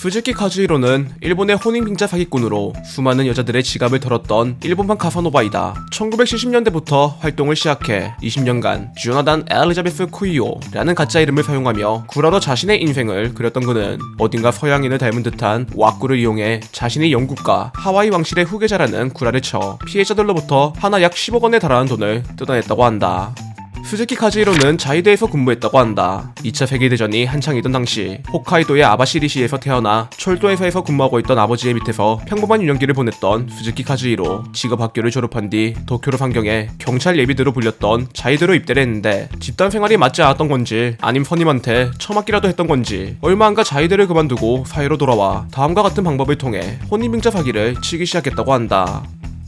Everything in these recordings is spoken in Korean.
푸즈키 카즈히로는 일본의 혼인빙자 사기꾼으로 수많은 여자들의 지갑을 털었던 일본판 카사노바이다. 1970년대부터 활동을 시작해 20년간 주나단 엘리자베스 쿠이오라는 가짜 이름을 사용하며 구라로 자신의 인생을 그렸던 그는 어딘가 서양인을 닮은 듯한 왁구를 이용해 자신이 영국과 하와이 왕실의 후계자라는 구라를 쳐 피해자들로부터 하나 약 10억 원에 달하는 돈을 뜯어냈다고 한다. 푸즈키 카즈히로는 자위대에서 근무했다고 한다. 2차 세계대전이 한창이던 당시 홋카이도의 아바시리시에서 태어나 철도회사에서 근무하고 있던 아버지의 밑에서 평범한 유년기를 보냈던 푸즈키 카즈히로 직업학교를 졸업한 뒤 도쿄로 상경해 경찰 예비대로 불렸던 자위대로 입대를 했는데 집단 생활이 맞지 않았던 건지 아님 선임한테 처맞기라도 했던 건지 얼마 안가 자위대를 그만두고 사회로 돌아와 다음과 같은 방법을 통해 혼인빙자 사기를 치기 시작했다고 한다.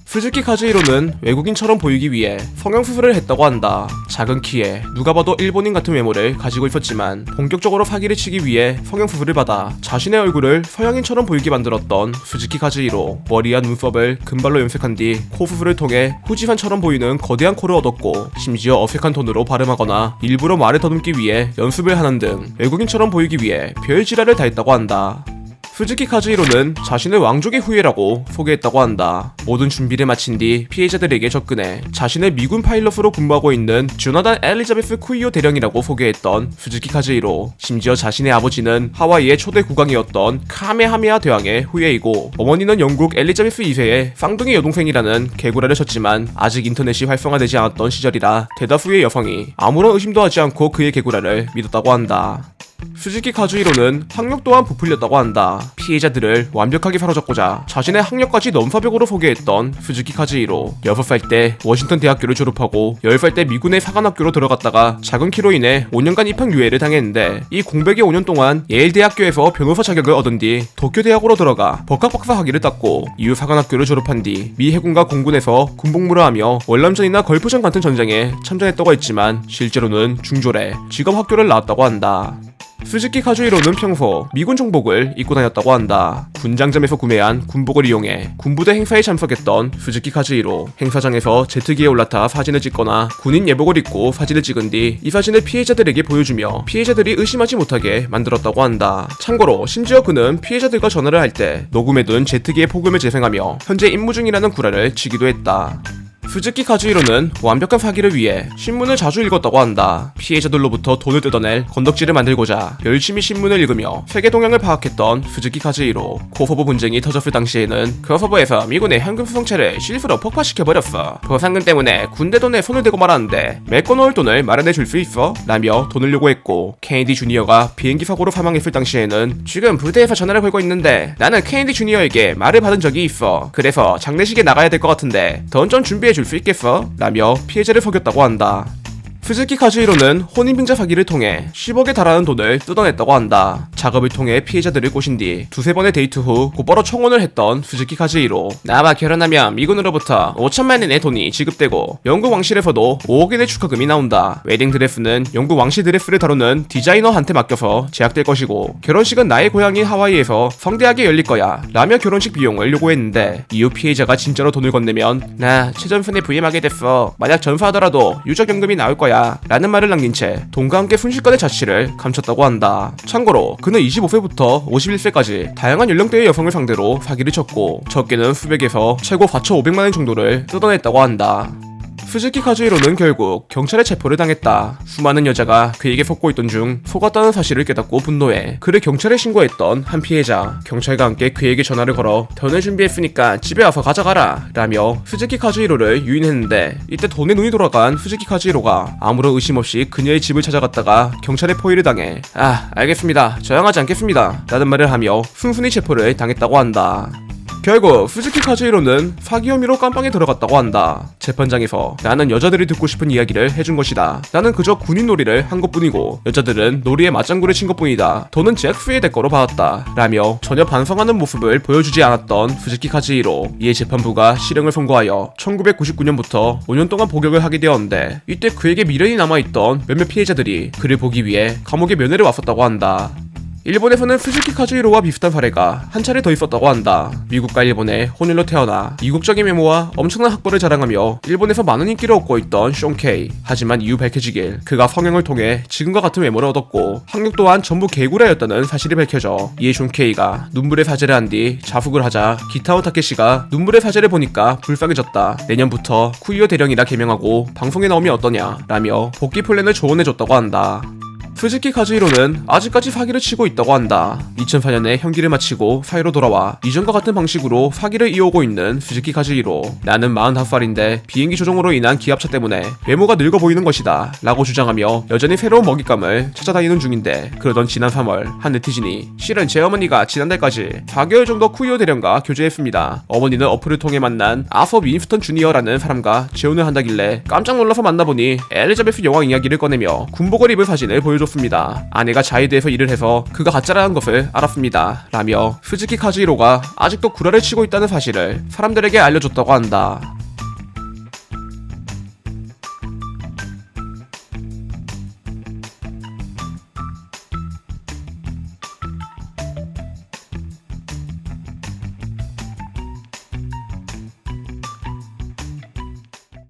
푸즈키 카즈히로는 외국인처럼 보이기 위해 성형수술을 했다고 한다. 작은 키에 누가 봐도 일본인 같은 외모를 가지고 있었지만 본격적으로 사기를 치기 위해 성형수술을 받아 자신의 얼굴을 서양인처럼 보이게 만들었던 푸즈키 카즈히로. 머리와 눈썹을 금발로 염색한 뒤 코 수술을 통해 후지산처럼 보이는 거대한 코를 얻었고 심지어 어색한 톤으로 발음하거나 일부러 말을 더듬기 위해 연습을 하는 등 외국인처럼 보이기 위해 별지랄을 다 했다고 한다. 푸즈키 카즈히로는 자신을 왕족의 후예라고 소개했다고 한다. 모든 준비를 마친 뒤 피해자들에게 접근해 자신을 미군 파일럿으로 근무하고 있는 주나단 엘리자베스 쿠이오 대령이라고 소개했던 푸즈키 카즈히로. 심지어 자신의 아버지는 하와이의 초대 국왕이었던 카메하메하 대왕의 후예이고 어머니는 영국 엘리자베스 2세의 쌍둥이 여동생이라는 개구라를 쳤지만 아직 인터넷이 활성화되지 않았던 시절이라 대다수의 여성이 아무런 의심도 하지 않고 그의 개구라를 믿었다고 한다. 푸즈키 카즈히로는 학력 또한 부풀렸다고 한다. 피해자들을 완벽하게 사로잡고자 자신의 학력까지 넘사벽으로 소개했던 푸즈키 카즈히로. 6살 때 워싱턴 대학교를 졸업하고 10살 때 미군의 사관학교로 들어갔다가 작은 키로 인해 5년간 입학유예를 당했는데 이 공백의 5년 동안 예일 대학교에서 변호사 자격을 얻은 뒤 도쿄 대학으로 들어가 법학 박사 학위를 땄고 이후 사관학교를 졸업한 뒤 미 해군과 공군에서 군복무를 하며 월남전이나 걸프전 같은 전쟁에 참전했다고 했지만 실제로는 중졸에 직업학교를 나왔다고 한다. 푸즈키 카즈히로는 평소 미군 정복을 입고 다녔다고 한다. 군장점에서 구매한 군복을 이용해 군부대 행사에 참석했던 푸즈키 카즈히로. 행사장에서 제트기에 올라타 사진을 찍거나 군인 예복을 입고 사진을 찍은 뒤 이 사진을 피해자들에게 보여주며 피해자들이 의심하지 못하게 만들었다고 한다. 참고로 심지어 그는 피해자들과 전화를 할 때 녹음해둔 제트기의 폭음을 재생하며 현재 임무 중이라는 구라를 치기도 했다. 푸즈키 카즈히로는 완벽한 사기를 위해 신문을 자주 읽었다고 한다. 피해자들로부터 돈을 뜯어낼 건덕지를 만들고자 열심히 신문을 읽으며 세계 동향을 파악했던 푸즈키 카즈히로. 코소보 분쟁이 터졌을 당시에는 코소보에서 미군의 현금 수송차를 실수로 폭파시켜버렸어. 보상금 때문에 군대 돈에 손을 대고 말았는데 메꿔놓을 돈을 마련해 줄 수 있어? 라며 돈을 요구했고 케네디 주니어가 비행기 사고로 사망했을 당시에는 지금 부대에서 전화를 걸고 있는데 나는 케네디 주니어에게 말을 받은 적이 있어. 그래서 장례식에 나가야 될 것 같은데 돈 좀 준비해 줄 수 있겠어? 라며 피해자를 속였다고 한다. 푸즈키 카즈히로는 혼인빙자 사기를 통해 10억에 달하는 돈을 뜯어냈다고 한다. 작업을 통해 피해자들을 꼬신 뒤 두세 번의 데이트 후 곧바로 청혼을 했던 푸즈키 카즈히로. 나와 결혼하면 미군으로부터 5천만 원의 돈이 지급되고 영국 왕실에서도 5억 원의 축하금이 나온다. 웨딩 드레스는 영국 왕실 드레스를 다루는 디자이너한테 맡겨서 제작될 것이고 결혼식은 나의 고향인 하와이에서 성대하게 열릴 거야 라며 결혼식 비용을 요구했는데 이후 피해자가 진짜로 돈을 건네면 나 최전선에 부임하게 됐어. 만약 전사하더라도 유적연금이 나올 거야 라는 말을 남긴 채 돈과 함께 순식간에 자취를 감췄다고 한다. 참고로 그는 25세부터 51세까지 다양한 연령대의 여성을 상대로 사기를 쳤고 적게는 수백에서 최고 4,500만원 정도를 뜯어냈다고 한다. 푸즈키 카즈히로는 결국 경찰에 체포를 당했다. 수많은 여자가 그에게 속고 있던 중 속았다는 사실을 깨닫고 분노해 그를 경찰에 신고했던 한 피해자. 경찰과 함께 그에게 전화를 걸어 돈을 준비했으니까 집에 와서 가져가라 라며 푸즈키 카즈히로를 유인했는데 이때 돈에 눈이 돌아간 푸즈키 카즈히로가 아무런 의심 없이 그녀의 집을 찾아갔다가 경찰에 포위를 당해 알겠습니다. 저항하지 않겠습니다 라는 말을 하며 순순히 체포를 당했다고 한다. 결국 푸즈키 카즈히로는 사기 혐의로 깜빵에 들어갔다고 한다. 재판장에서 나는 여자들이 듣고 싶은 이야기를 해준 것이다. 나는 그저 군인 놀이를 한 것뿐이고 여자들은 놀이에 맞장구를 친 것뿐이다. 돈은 잭스의 대가로 받았다 라며 전혀 반성하는 모습을 보여주지 않았던 푸즈키 카즈히로. 이에 재판부가 실형을 선고하여 1999년부터 5년 동안 복역을 하게 되었는데 이때 그에게 미련이 남아있던 몇몇 피해자들이 그를 보기 위해 감옥에 면회를 왔었다고 한다. 일본에서는 푸즈키 카즈히로와 비슷한 사례가 한 차례 더 있었다고 한다. 미국과 일본의 혼혈로 태어나 이국적인 외모와 엄청난 학벌을 자랑하며 일본에서 많은 인기를 얻고 있던 숀 K. 하지만 이후 밝혀지길 그가 성형을 통해 지금과 같은 외모를 얻었고 학력 또한 전부 개구라였다는 사실이 밝혀져 이에 숀 K가 눈물의 사죄를 한 뒤 자숙을 하자 기타오 타케시가 눈물의 사죄를 보니까 불쌍해졌다. 내년부터 쿠이오 대령이라 개명하고 방송에 나오면 어떠냐 라며 복귀 플랜을 조언해줬다고 한다. 푸즈키 카즈히로는 아직까지 사기를 치고 있다고 한다. 2004년에 형기를 마치고 사회로 돌아와 이전과 같은 방식으로 사기를 이어오고 있는 푸즈키 카즈히로. 나는 45살인데 비행기 조종으로 인한 기압차 때문에 외모가 늙어 보이는 것이다 라고 주장하며 여전히 새로운 먹잇감을 찾아다니는 중인데, 그러던 지난 3월 한 네티즌이 실은 제 어머니가 지난달까지 4개월 정도 쿠이오 대령과 교제했습니다. 어머니는 어플을 통해 만난 아서 윈스턴 주니어라는 사람과 재혼을 한다길래 깜짝 놀라서 만나보니 엘리자베스 여왕 이야기를 꺼내며 군복을 입은 사진을 보여줬습니다. 아내가 자위대에서 일을 해서 그가 가짜라는 것을 알았습니다 라며 푸즈키 카즈히로가 아직도 구라를 치고 있다는 사실을 사람들에게 알려줬다고 한다.